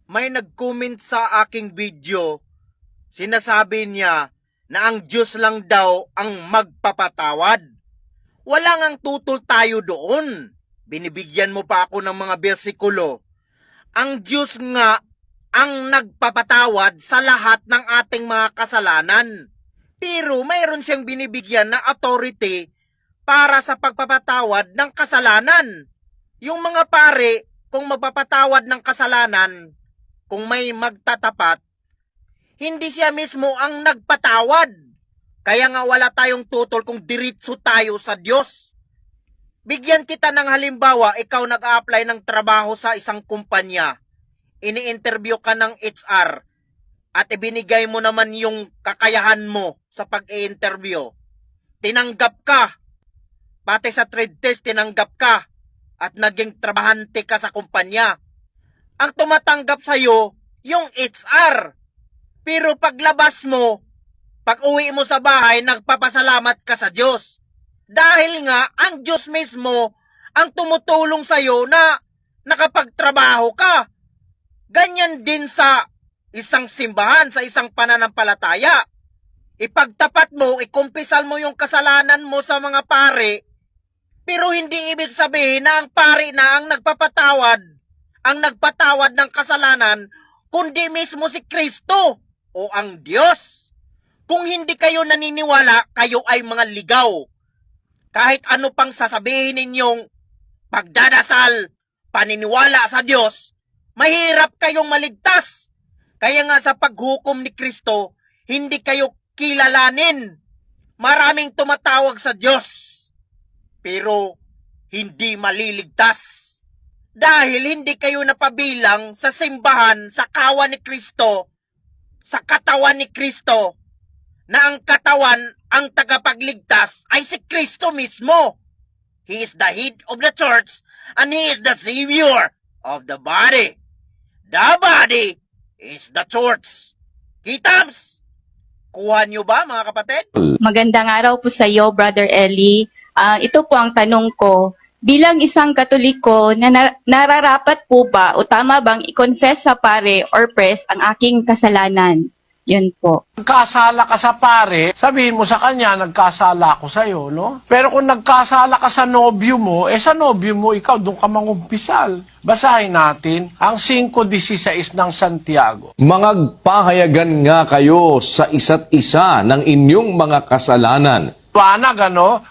may nag-comment sa aking video, sinasabi niya na ang Diyos lang daw ang magpapatawad. Wala ngang tutol tayo doon. Binibigyan mo pa ako ng mga bersikulo. Ang Diyos nga ang nagpapatawad sa lahat ng ating mga kasalanan. Pero mayroon siyang binibigyan na authority para sa pagpapatawad ng kasalanan. Yung mga pare, kung magpapatawad ng kasalanan, kung may magtatapat, hindi siya mismo ang nagpatawad. Kaya nga wala tayong tutol kung diretso tayo sa Diyos. Bigyan kita ng halimbawa, ikaw nag-a-apply ng trabaho sa isang kumpanya. Ini-interview ka ng HR at ibinigay mo naman yung kakayahan mo sa pag-i-interview. Tinanggap ka. Pati sa trade test, tinanggap ka. At naging trabahante ka sa kumpanya. Ang tumatanggap sa'yo, yung HR. Pero paglabas mo, pag uwi mo sa bahay, nagpapasalamat ka sa Diyos. Dahil nga, ang Diyos mismo ang tumutulong sa'yo na nakapagtrabaho ka. Ganyan din sa isang simbahan, sa isang pananampalataya. Ipagtapat mo, ikumpisal mo yung kasalanan mo sa mga pare, pero hindi ibig sabihin na ang pare na ang nagpapatawad, ang nagpatawad ng kasalanan, kundi mismo si Kristo o ang Diyos. Kung hindi kayo naniniwala, kayo ay mga ligaw. Kahit ano pang sasabihin ninyong pagdadasal, paniniwala sa Diyos, mahirap kayong maligtas. Kaya nga sa paghukom ni Kristo, hindi kayo kilalanin. Maraming tumatawag sa Diyos, pero hindi maliligtas. Dahil hindi kayo napabilang sa simbahan, sa kawan ni Kristo, sa katawan ni Kristo, na ang katawan, ang tagapagligtas ay si Kristo mismo. He is the head of the church and He is the Savior of the body. The body is the church. Kitams? Kuha nyo ba, mga kapatid? Magandang araw po sa iyo, Brother Eli. Ito po ang tanong ko. Bilang isang Katoliko, nararapat po ba o tama bang i-confess sa pare or priest ang aking kasalanan? Yun po. Nagkasala ka sa pare, sabihin mo sa kanya, nagkasala ako sa'yo, no? Pero kung nagkasala ka sa nobyo mo, sa nobyo mo, ikaw, doon ka mangumpisal. Basahin natin ang 5:16 ng Santiago. Mangagpahayagan nga kayo sa isa't isa ng inyong mga kasalanan. Tuwanag,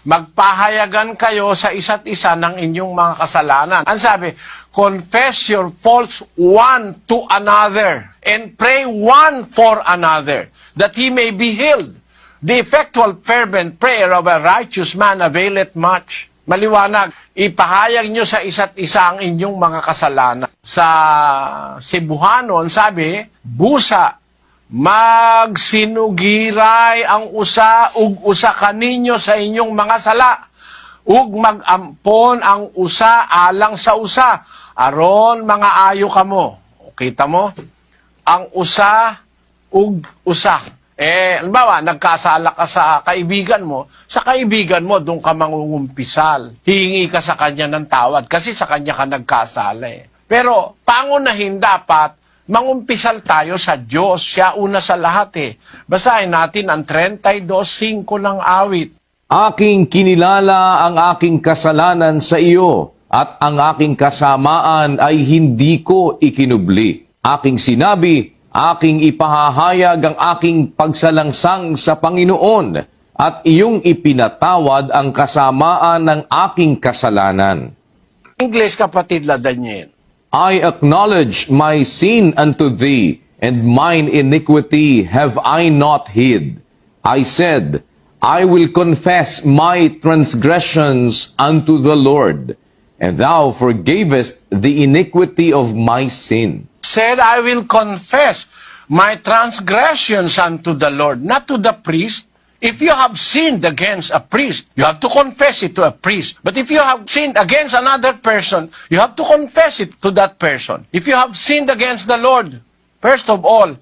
magpahayagan kayo sa isa't isa ng inyong mga kasalanan. Ang sabi, confess your faults one to another and pray one for another, that he may be healed. The effectual fervent prayer of a righteous man availeth much. Maliwanag, ipahayag nyo sa isa't isa ang inyong mga kasalanan. Sa Cebuanon, sabi, busa, magsinugiray ang usa ug usa kaninyo sa inyong mga sala ug magampon ang usa alang sa usa aron mga ayo kamo. Kita mo? Ang usa ug usa. Halimbawa, nagkasala ka sa kaibigan mo doon ka mangungumpisal. Hihingi ka sa kanya ng tawad kasi sa kanya ka nagkasala. Pero pangunahin dapat mangumpisal tayo sa Diyos. Siya una sa lahat. Basahin natin ang 32:5 ng awit. Aking kinilala ang aking kasalanan sa iyo, at ang aking kasamaan ay hindi ko ikinubli. Aking sinabi, aking ipahahayag ang aking pagsalangsang sa Panginoon, at iyong ipinatawad ang kasamaan ng aking kasalanan. English, kapatid Daniel. I acknowledge my sin unto thee, and mine iniquity have I not hid. I said, I will confess my transgressions unto the Lord, and thou forgavest the iniquity of my sin. Said, I will confess my transgressions unto the Lord, not to the priest. If you have sinned against a priest, you have to confess it to a priest. But if you have sinned against another person, you have to confess it to that person. If you have sinned against the Lord, first of all,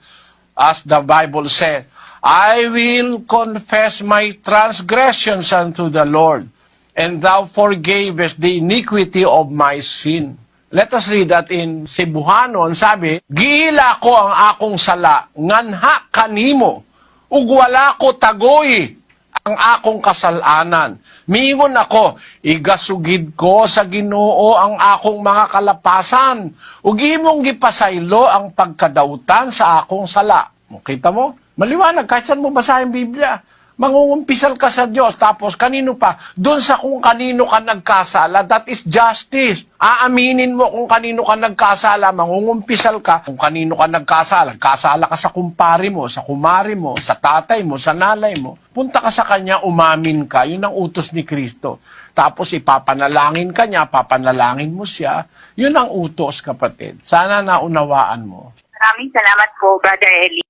as the Bible said, I will confess my transgressions unto the Lord, and thou forgavest the iniquity of my sin. Let us read that in Cebuanon, sabi, giila ko ang akong sala, nganha kanimo, ug wala ko tagoy ang akong kasalanan. Miingon ako, igasugid ko sa Ginoo ang akong mga kalapasan, ug imong gipasaylo ang pagkadautan sa akong sala. Kita mo? Maliwanag, kahit saan mo basahin Biblia. Mangungumpisal ka sa Diyos, tapos kanino pa? Doon sa kung kanino ka nagkasala, that is justice. Aaminin mo kung kanino ka nagkasala, mangungumpisal ka kung kanino ka nagkasala. Kasala ka sa kumpari mo, sa kumari mo, sa tatay mo, sa nanay mo. Punta ka sa kanya, umamin ka. Yun ang utos ni Kristo. Tapos ipapanalangin ka niya, papanalangin mo siya. Yun ang utos, kapatid. Sana naunawaan mo. Maraming salamat po, Brother Eli.